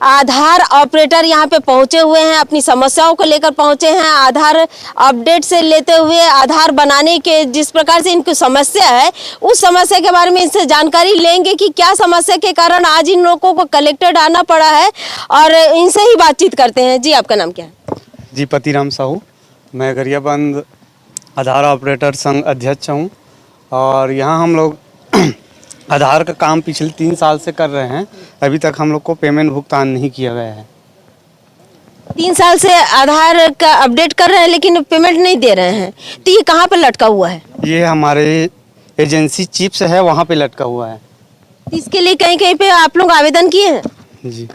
आधार operator यहाँ पे पहुंचे हुए हैं, अपनी समस्याओं को लेकर पहुंचे हैं। आधार अपडेट से लेते हुए आधार बनाने के जिस प्रकार से इनकी समस्या है, उस समस्या के बारे में इनसे जानकारी लेंगे कि क्या समस्या के कारण आज इन लोगों को कलेक्टेड आना पड़ा है, और इनसे ही बातचीत करते हैं। जी, आपका नाम क्या है? जी, पतिराम साहू। मैं गरियाबंद आधार ऑपरेटर संघ अध्यक्ष हूँ और यहाँ हम लोग आधार का काम पिछले 3 साल से कर रहे हैं। अभी तक हम लोग को पेमेंट भुगतान नहीं किया गया है। 3 साल से आधार का अपडेट कर रहे हैं लेकिन पेमेंट नहीं दे रहे हैं, तो ये कहाँ पर लटका हुआ है? ये हमारे एजेंसी चिप्स है, वहाँ पे लटका हुआ है। इसके लिए कहीं कहीं पे आप लोग आवेदन किए हैं? जी,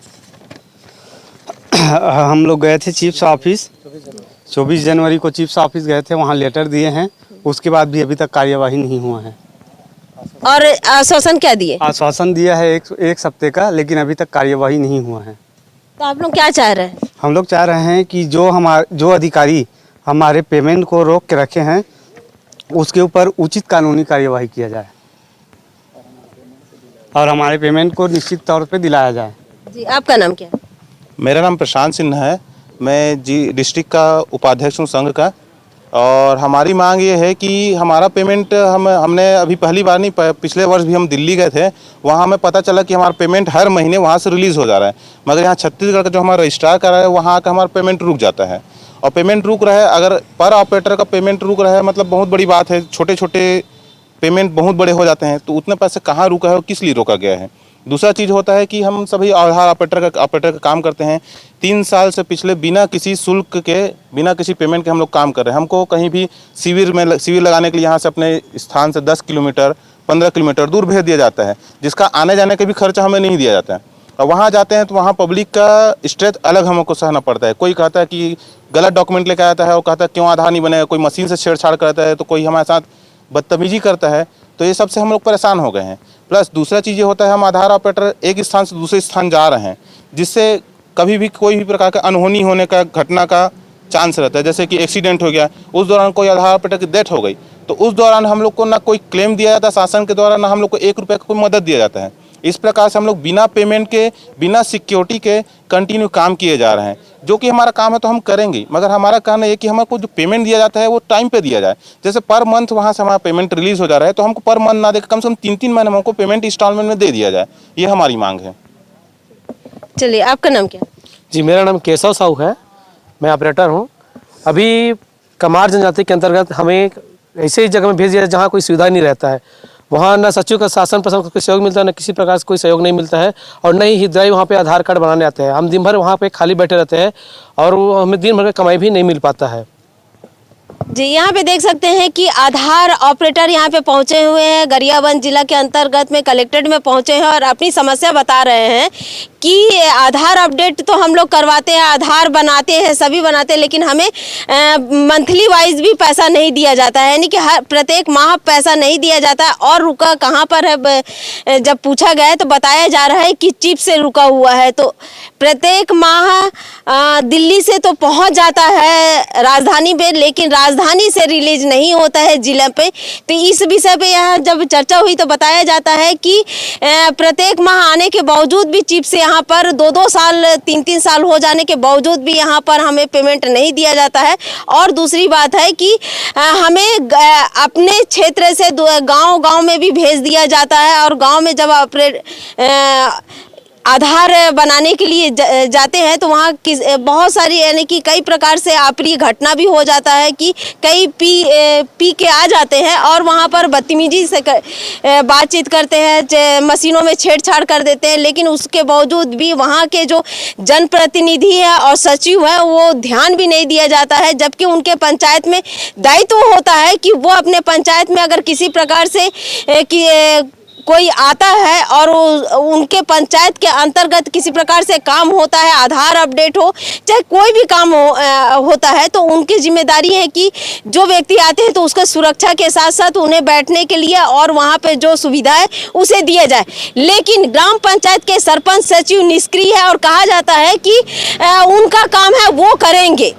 हम लोग गए थे चिप्स ऑफिस, 24 जनवरी को चिप्स ऑफिस गए थे, वहाँ लेटर दिए हैं। उसके बाद भी अभी तक कार्यवाही नहीं हुआ है। और आश्वासन क्या दिए? आश्वासन दिया है एक हफ्ते का, लेकिन अभी तक कार्यवाही नहीं हुआ है। तो आप लोग क्या चाह रहे हैं? हम लोग चाह रहे हैं कि जो अधिकारी हमारे पेमेंट को रोक के रखे हैं, उसके ऊपर उचित कानूनी कार्यवाही किया जाए और हमारे पेमेंट को निश्चित तौर पे दिलाया जाए। जी, आपका नाम क्या है? मेरा नाम प्रशांत सिन्हा है। मैं डिस्ट्रिक्ट का उपाध्यक्ष हूँ संघ का। और हमारी मांग ये है कि हमारा पेमेंट हमने अभी पहली बार नहीं, पिछले वर्ष भी हम दिल्ली गए थे, वहाँ हमें पता चला कि हमारा पेमेंट हर महीने वहाँ से रिलीज़ हो जा रहा है, मगर यहाँ छत्तीसगढ़ का जो हमारा रजिस्ट्रार कर रहा है वहाँ का हमारा पेमेंट रुक जाता है। और पेमेंट रुक रहा है, अगर पर ऑपरेटर का पेमेंट रुक रहा है मतलब बहुत बड़ी बात है। छोटे छोटे पेमेंट बहुत बड़े हो जाते हैं, तो उतने पैसे कहाँ रुका है और किस लिए रोका गया है। दूसरा चीज़ होता है कि हम सभी आधार ऑपरेटर का काम करते हैं। 3 साल से पिछले बिना किसी शुल्क के, बिना किसी पेमेंट के हम लोग काम कर रहे हैं। हमको कहीं भी शिविर लगाने के लिए यहाँ से अपने स्थान से 10 किलोमीटर 15 किलोमीटर दूर भेज दिया जाता है, जिसका आने जाने का भी खर्चा हमें नहीं दिया जाता है। और वहाँ जाते हैं तो वहाँ पब्लिक का स्ट्रेस अलग हमको सहना पड़ता है। कोई कहता है कि गलत डॉक्यूमेंट लेकर आता है, वो कहता है क्यों आधार नहीं बनेगा, कोई मशीन से छेड़छाड़ करता है, तो कोई हमारे साथ बदतमीजी करता है। तो ये सबसे हम लोग परेशान हो गए हैं। प्लस दूसरा चीज़ ये होता है, हम आधार ऑपरेटर एक स्थान से दूसरे स्थान जा रहे हैं, जिससे कभी भी कोई भी प्रकार का अनहोनी होने का घटना का चांस रहता है। जैसे कि एक्सीडेंट हो गया, उस दौरान कोई आधार ऑपरेटर की डेथ हो गई, तो उस दौरान हम लोग को ना कोई क्लेम दिया जाता शासन के द्वारा, ना हम लोग को 1 रुपये का कोई मदद दिया जाता है। इस प्रकार से हम लोग बिना पेमेंट के, बिना सिक्योरिटी के कंटिन्यू काम किए जा रहे हैं। जो कि हमारा काम है तो हम करेंगे, मगर हमारा कहना है कि हमको जो पेमेंट दिया जाता है वो टाइम पे दिया जाए। जैसे पर मंथ वहाँ से हमारा पेमेंट रिलीज हो जा रहा है, तो हमको पर मंथ ना देकर कम से कम 3-3 महीने हमको पेमेंट इंस्टॉलमेंट में दे दिया जाए। ये हमारी मांग है। चलिए, आपका नाम क्या है? जी, मेरा नाम केशव साहू है। मैं ऑपरेटर हूँ। अभी कमार जनजाति के अंतर्गत हमें ऐसे ही जगह में भेज दिया है जहाँ कोई सुविधा नहीं रहता है। वहाँ न सचिव का शासन प्रशासन कोई सहयोग मिलता है, न किसी प्रकार से कोई सहयोग नहीं मिलता है, और न ही हितग्राही वहाँ पे आधार कार्ड बनाने आते हैं। हम दिन भर वहाँ पे खाली बैठे रहते हैं और वो हमें दिन भर का कमाई भी नहीं मिल पाता है। जी, यहाँ पे देख सकते हैं कि आधार ऑपरेटर यहाँ पे पहुँचे हुए हैं, गरियाबंद जिला के अंतर्गत में कलेक्ट्रेट में पहुँचे हैं और अपनी समस्या बता रहे हैं कि आधार अपडेट तो हम लोग करवाते हैं, आधार बनाते हैं, सभी बनाते हैं, लेकिन हमें मंथली वाइज भी पैसा नहीं दिया जाता है, यानी कि हर प्रत्येक माह पैसा नहीं दिया जाता है। और रुका कहाँ पर है, जब पूछा गया है तो बताया जा रहा है कि चिप से रुका हुआ है। तो प्रत्येक माह दिल्ली से तो पहुँच जाता है राजधानी पे, लेकिन राजधानी से रिलीज नहीं होता है जिला पे। तो इस विषय पे यहाँ जब चर्चा हुई तो बताया जाता है कि प्रत्येक माह आने के बावजूद भी चिप से यहाँ पर 2-2 साल 3-3 साल हो जाने के बावजूद भी यहाँ पर हमें पेमेंट नहीं दिया जाता है। और दूसरी बात है कि हमें अपने क्षेत्र से गांव-गांव में भी भेज दिया जाता है, और गांव में जब आधार बनाने के लिए जाते हैं तो वहाँ बहुत सारी, यानी कि कई प्रकार से अप्रिय घटना भी हो जाता है कि कई पी के आ जाते हैं और वहाँ पर बदतमीजी से बातचीत करते हैं, मशीनों में छेड़छाड़ कर देते हैं। लेकिन उसके बावजूद भी वहाँ के जो जनप्रतिनिधि है और सचिव है वो ध्यान भी नहीं दिया जाता है, जबकि उनके पंचायत में दायित्व होता है कि वो अपने पंचायत में अगर किसी प्रकार से कोई आता है और उनके पंचायत के अंतर्गत किसी प्रकार से काम होता है, आधार अपडेट हो चाहे कोई भी काम होता है, तो उनकी जिम्मेदारी है कि जो व्यक्ति आते हैं तो उसका सुरक्षा के साथ साथ उन्हें बैठने के लिए और वहाँ पे जो सुविधा है उसे दिया जाए। लेकिन ग्राम पंचायत के सरपंच सचिव निष्क्रिय है और कहा जाता है कि उनका काम है वो करेंगे।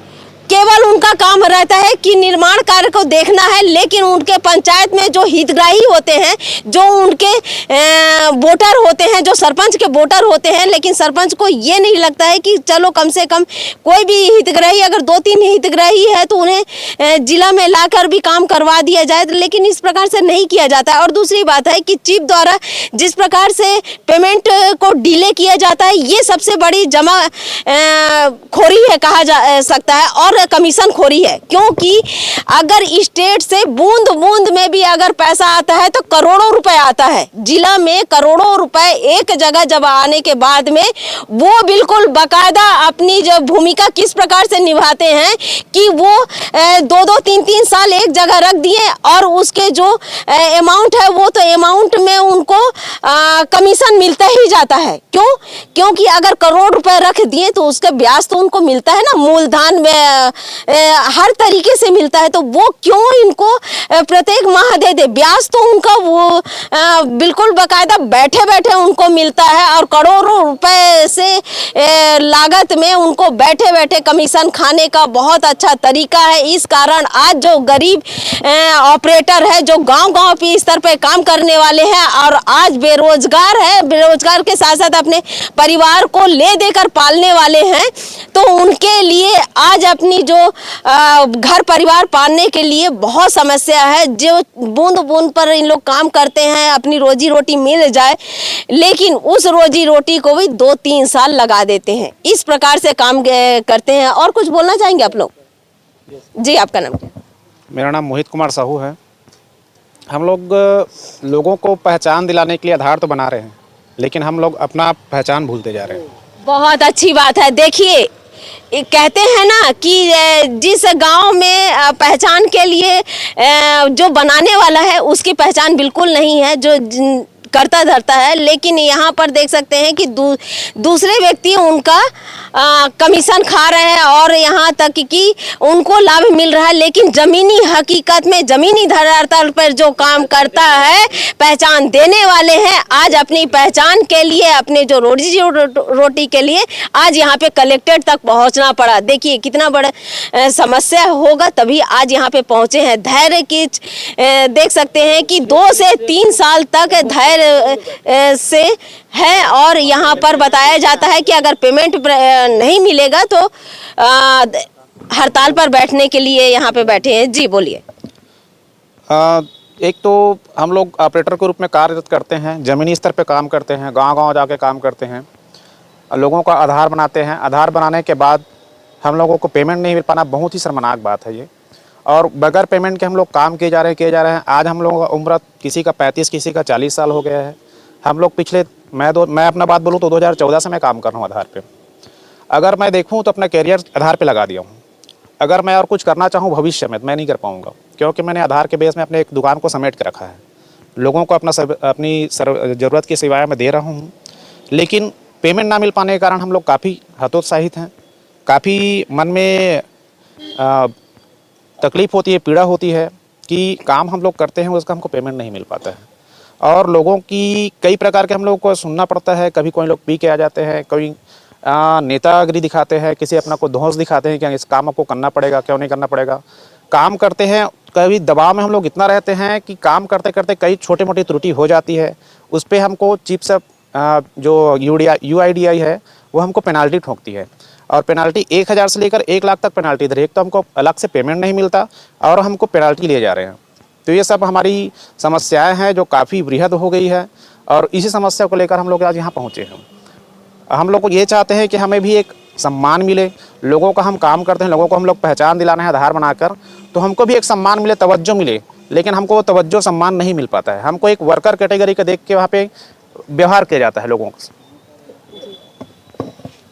केवल उनका काम रहता है कि निर्माण कार्य को देखना है, लेकिन उनके पंचायत में जो हितग्राही होते हैं, जो उनके वोटर होते हैं, जो सरपंच के वोटर होते हैं, लेकिन सरपंच को ये नहीं लगता है कि चलो कम से कम कोई भी हितग्राही, अगर 2-3 हितग्राही है तो उन्हें जिला में लाकर भी काम करवा दिया जाए, लेकिन इस प्रकार से नहीं किया जाता है। और दूसरी बात है कि चीफ द्वारा जिस प्रकार से पेमेंट को डिले किया जाता है, ये सबसे बड़ी जमा खोरी है कहा जा सकता है, और कमीशन खोरी है। क्योंकि अगर स्टेट से बूंद बूंद में भी अगर पैसा आता है तो करोड़ों रुपए आता है, जिला में करोड़ों रुपए एक जगह जब आने के बाद में वो बिल्कुल बाकायदा अपनी जो भूमिका किस प्रकार से निभाते हैं कि वो 2-2, 3-3 साल एक जगह रख दिए, और उसके जो अमाउंट है वो तो अमाउंट में उनको कमीशन मिलता ही जाता है। क्यों? क्योंकि अगर करोड़ रुपए रख दिए तो उसका ब्याज तो उनको मिलता है ना, मूलधन में हर तरीके से मिलता है, तो वो क्यों इनको प्रत्येक माह दे दे? ब्याज तो उनका वो बिल्कुल बाकायदा बैठे बैठे उनको मिलता है, और करोड़ों रुपए से लागत में उनको बैठे बैठे कमीशन खाने का बहुत अच्छा तरीका है। इस कारण आज जो गरीब ऑपरेटर है, जो गांव-गांव पे स्तर पे काम करने वाले हैं और आज बेरोजगार है, बेरोजगार के साथ साथ अपने परिवार को ले देकर पालने वाले हैं, तो उनके लिए आज अपनी जो घर परिवार पालने के लिए बहुत समस्या है। जो बूंद बूंद पर इन लोग काम करते हैं, अपनी रोजी रोटी मिल जाए, लेकिन उस रोजी रोटी को भी 2-3 साल लगा देते हैं। इस प्रकार से काम करते हैं। और कुछ बोलना चाहेंगे आप लोग? जी, आपका नाम क्या? मेरा नाम मोहित कुमार साहू है। हम लोग लोगों को पहचान दिलाने के लिए आधार तो बना रहे हैं, लेकिन हम लोग अपना पहचान भूलते जा रहे हैं। बहुत अच्छी बात है। देखिए, कहते हैं ना कि जिस गांव में पहचान के लिए जो बनाने वाला है उसकी पहचान बिल्कुल नहीं है, जो करता धरता है, लेकिन यहाँ पर देख सकते हैं कि दूसरे व्यक्ति उनका कमीशन खा रहे हैं और यहाँ तक कि उनको लाभ मिल रहा है, लेकिन जमीनी हकीकत में जमीनी धरातल पर जो काम करता है, पहचान देने वाले हैं, आज अपनी पहचान के लिए, अपने जो रोजी रोटी के लिए आज यहाँ पे कलेक्टेड तक पहुँचना पड़ा। देखिए कितना बड़ा समस्या होगा, तभी आज यहाँ पे पहुँचे हैं। धैर्य की देख सकते हैं कि 2 से 3 साल तक धैर्य से है, और यहाँ पर बताया जाता है कि अगर पेमेंट नहीं मिलेगा तो हड़ताल पर बैठने के लिए यहाँ पे बैठे हैं। जी बोलिए। एक तो हम लोग ऑपरेटर के रूप में कार्यरत करते हैं, ज़मीनी स्तर पे काम करते हैं, गांव-गांव जाके काम करते हैं, लोगों का आधार बनाते हैं। आधार बनाने के बाद हम लोगों को पेमेंट नहीं मिल पाना बहुत ही शर्मनाक बात है ये, और बगैर पेमेंट के हम लोग काम किए जा रहे हैं। आज हम लोगों का उम्र किसी का 35, किसी का 40 साल हो गया है। हम लोग पिछले मैं अपना बात बोलूँ तो 2014 से मैं काम कर रहा हूँ आधार पे। अगर मैं देखूँ तो अपना कैरियर आधार पे लगा दिया हूँ। अगर मैं और कुछ करना चाहूँ भविष्य में तो मैं नहीं कर पाऊँगा, क्योंकि मैंने आधार के बेस में अपने एक दुकान को समेट के रखा है। लोगों को अपनी ज़रूरत की सेवाएँ मैं दे रहा हूँ, लेकिन पेमेंट ना मिल पाने के कारण हम लोग काफ़ी हतोत्साहित हैं। काफ़ी मन में तकलीफ़ होती है, पीड़ा होती है कि काम हम लोग करते हैं उसका हमको पेमेंट नहीं मिल पाता है, और लोगों की कई प्रकार के हम लोग को सुनना पड़ता है। कभी कोई लोग पी के आ जाते हैं, कोई नेतागिरी दिखाते हैं, किसी अपना को धौंस दिखाते हैं कि इस काम को करना पड़ेगा, क्यों नहीं करना पड़ेगा। काम करते हैं, कभी दबाव में हम लोग इतना रहते हैं कि काम करते करते कई छोटी मोटी त्रुटि हो जाती है, उस पर हमको चीफ से जो UIDAI है वो हमको पेनाल्टी ठोकती है, और पेनाल्टी 1000 से लेकर 1 लाख तक पेनाल्टी इधर। एक तो हमको अलग से पेमेंट नहीं मिलता और हमको पेनाल्टी लिए जा रहे हैं। तो ये सब हमारी समस्याएं हैं जो काफ़ी बृहद हो गई है, और इसी समस्या को लेकर हम लोग आज यहाँ पहुँचे हैं। हम लोग ये चाहते हैं कि हमें भी एक सम्मान मिले। लोगों का हम काम करते हैं, लोगों को हम लोग पहचान दिलाना है आधार बनाकर, तो हमको भी एक सम्मान मिले, तवज्जो मिले, लेकिन हमको वो तवज्जो सम्मान नहीं मिल पाता है। हमको एक वर्कर कैटेगरी का देख के वहाँ पे व्यवहार किया जाता है लोगों से।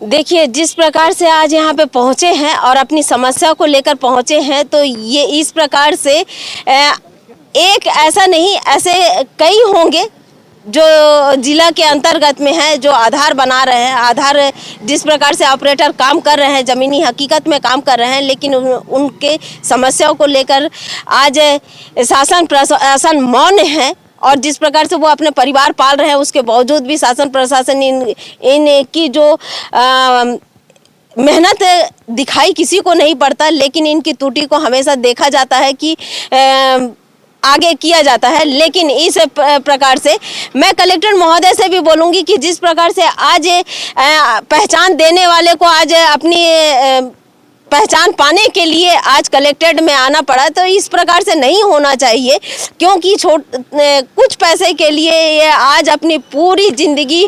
देखिए, जिस प्रकार से आज यहाँ पे पहुँचे हैं और अपनी समस्या को लेकर पहुँचे हैं, तो ये इस प्रकार से एक ऐसा नहीं, ऐसे कई होंगे जो जिला के अंतर्गत में है, जो आधार बना रहे हैं। आधार जिस प्रकार से ऑपरेटर काम कर रहे हैं, ज़मीनी हकीकत में काम कर रहे हैं, लेकिन उनके समस्याओं को लेकर आज शासन प्रशासन मौन है, और जिस प्रकार से वो अपने परिवार पाल रहे हैं उसके बावजूद भी शासन प्रशासन इनकी जो मेहनत दिखाई किसी को नहीं पड़ता, लेकिन इनकी त्रुटि को हमेशा देखा जाता है कि आगे किया जाता है। लेकिन इस प्रकार से मैं कलेक्टर महोदय से भी बोलूँगी कि जिस प्रकार से आज पहचान देने वाले को आज अपनी पहचान पाने के लिए आज कलेक्टेड में आना पड़ा, तो इस प्रकार से नहीं होना चाहिए, क्योंकि कुछ पैसे के लिए ये आज अपनी पूरी जिंदगी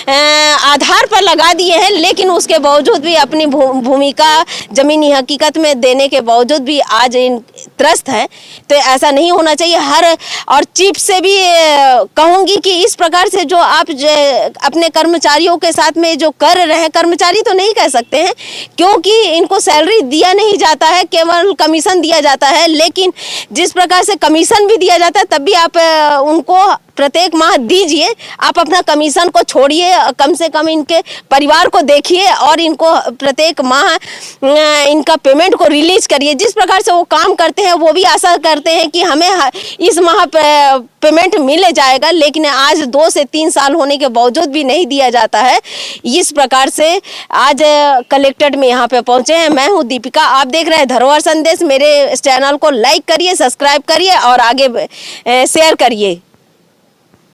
आधार पर लगा दिए हैं, लेकिन उसके बावजूद भी अपनी भूमिका जमीनी हकीकत में देने के बावजूद भी आज इन त्रस्त हैं। तो ऐसा नहीं होना चाहिए। और चीफ से भी कहूँगी कि इस प्रकार से जो आप अपने कर्मचारियों के साथ में जो कर रहे हैं, कर्मचारी तो नहीं कह सकते हैं क्योंकि इनको सैलरी दिया नहीं जाता है, केवल कमीशन दिया जाता है। लेकिन जिस प्रकार से कमीशन भी दिया जाता है तब भी आप उनको प्रत्येक माह दीजिए, आप अपना कमीशन को छोड़िए, कम से कम इनके परिवार को देखिए और इनको प्रत्येक माह इनका पेमेंट को रिलीज करिए। जिस प्रकार से वो काम करते हैं वो भी आशा करते हैं कि हमें इस माह पेमेंट मिल जाएगा, लेकिन आज 2 से 3 साल होने के बावजूद भी नहीं दिया जाता है। इस प्रकार से आज कलेक्टेड में यहाँ पे पहुँचे हैं। मैं हूँ दीपिका, आप देख रहे हैं धरोहर संदेश। मेरे चैनल को लाइक करिए, सब्सक्राइब करिए और आगे शेयर करिए।